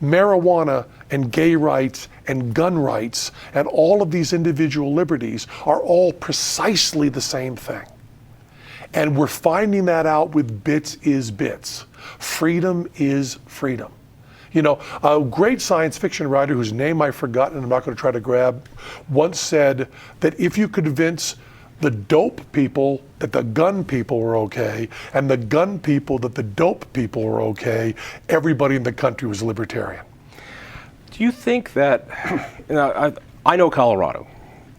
marijuana and gay rights and gun rights and all of these individual liberties are all precisely the same thing. And we're finding that out with bits is bits. Freedom is freedom. You know, a great science fiction writer whose name I've forgotten and I'm not going to try to grab, once said that if you convince the dope people that the gun people were okay, and the gun people that the dope people were okay, everybody in the country was libertarian. Do you think that, I know Colorado.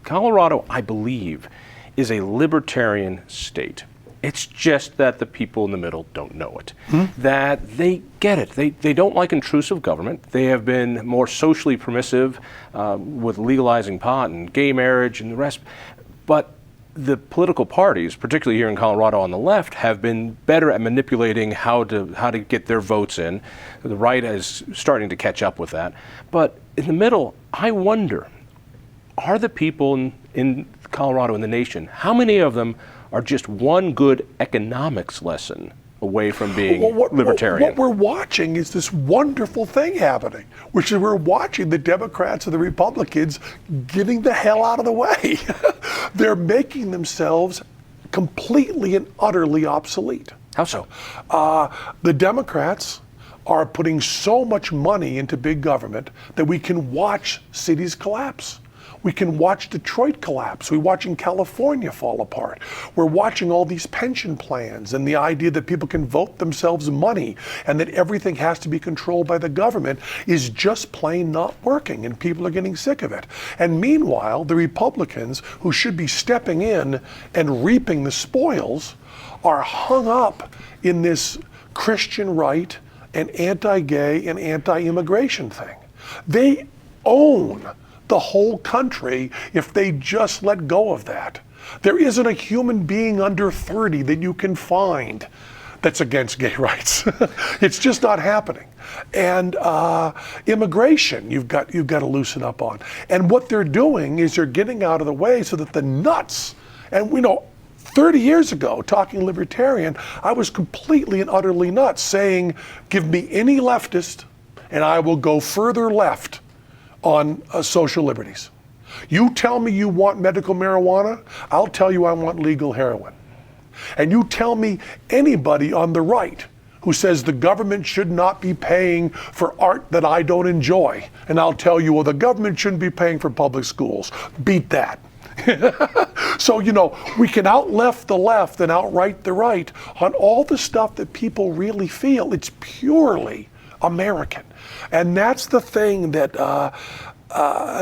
Colorado, I believe, is a libertarian state. It's just that the people in the middle don't know it. That they get it. They don't like intrusive government. They have been more socially permissive with legalizing pot and gay marriage and the rest. But the political parties, particularly here in Colorado on the left, have been better at manipulating how to get their votes in. The right is starting to catch up with that. But in the middle, I wonder, are the people in Colorado, in the nation, how many of them are just one good economics lesson away from being libertarian? What we're watching is this wonderful thing happening, which is we're watching the Democrats and the Republicans getting the hell out of the way. They're making themselves completely and utterly obsolete. How so? The Democrats are putting so much money into big government that we can watch cities collapse. We can watch Detroit collapse. We're watching California fall apart. We're watching all these pension plans and the idea that people can vote themselves money and that everything has to be controlled by the government is just plain not working, and people are getting sick of it. And meanwhile, the Republicans, who should be stepping in and reaping the spoils, are hung up in this Christian right and anti-gay and anti-immigration thing. They own the whole country if they just let go of that. There isn't a human being under 30 that you can find that's against gay rights. It's just not happening. And immigration, you've got to loosen up on. And what they're doing is they're getting out of the way so that the nuts, and we know 30 years ago, talking libertarian, I was completely and utterly nuts, saying, give me any leftist and I will go further left on social liberties. You tell me you want medical marijuana, I'll tell you I want legal heroin. And you tell me anybody on the right who says the government should not be paying for art that I don't enjoy, and I'll tell you, well, the government shouldn't be paying for public schools. Beat that. So, you know, we can out-left the left and outright the right on all the stuff that people really feel. It's purely American. And that's the thing that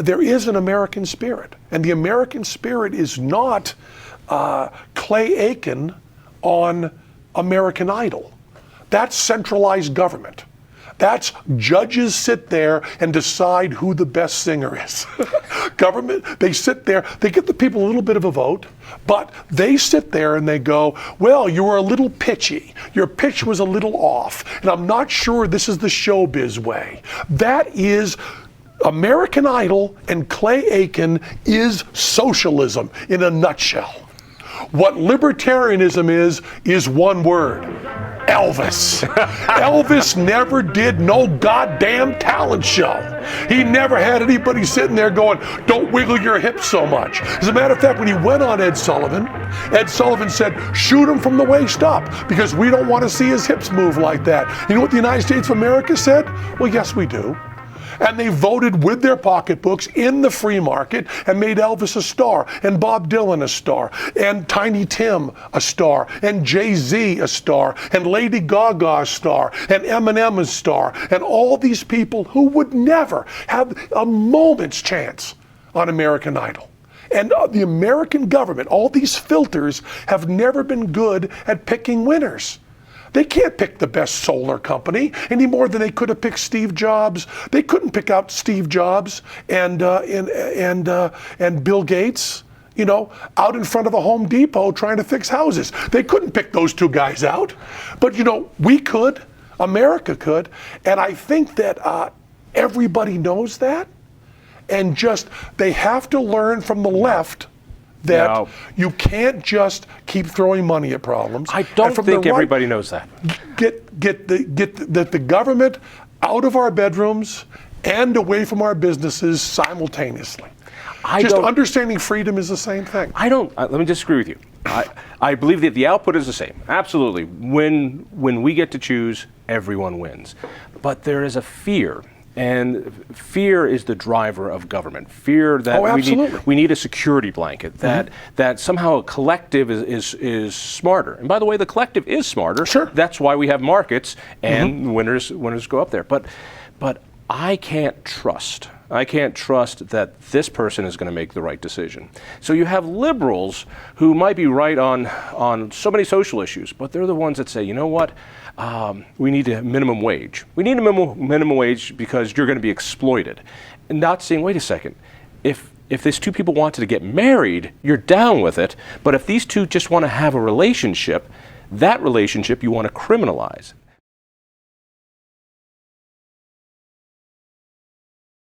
there is an American spirit. And the American spirit is not Clay Aiken on American Idol. That's centralized government. That's judges sit there and decide who the best singer is. Government, they sit there, they give the people a little bit of a vote, but they sit there and they go, well, you were a little pitchy. Your pitch was a little off, and I'm not sure this is the showbiz way. That is American Idol, and Clay Aiken is socialism in a nutshell. What libertarianism is one word: Elvis. Elvis never did no goddamn talent show. He never had anybody sitting there going, don't wiggle your hips so much. As a matter of fact, when he went on Ed Sullivan said, shoot him from the waist up because we don't want to see his hips move like that. You know what the United States of America said? Well, yes, we do. And they voted with their pocketbooks in the free market and made Elvis a star, and Bob Dylan a star, and Tiny Tim a star, and Jay-Z a star, and Lady Gaga a star, and Eminem a star, and all these people who would never have a moment's chance on American Idol. And the American government, all these filters, have never been good at picking winners. They can't pick the best solar company any more than they could have picked Steve Jobs. They couldn't pick out Steve Jobs and Bill Gates, you know, out in front of a Home Depot trying to fix houses. They couldn't pick those two guys out. But, you know, we could. America could. And I think that everybody knows that. And just, they have to learn from the left that you can't just keep throwing money at problems. I don't think everybody knows that. Get the government out of our bedrooms and away from our businesses simultaneously. Just understanding freedom is the same thing. Let me disagree with you. I believe that the output is the same. Absolutely. When we get to choose, everyone wins. But there is a fear. And fear is the driver of government. Fear that we need a security blanket, that somehow a collective is smarter. And by the way, the collective is smarter. Sure. That's why we have markets and winners go up there. But I can't trust that this person is going to make the right decision. So you have liberals who might be right on so many social issues, but they're the ones that say, you know what, we need a minimum wage. We need a minimum wage because you're going to be exploited. And not saying, wait a second, if these two people wanted to get married, you're down with it, but if these two just want to have a relationship, that relationship you want to criminalize.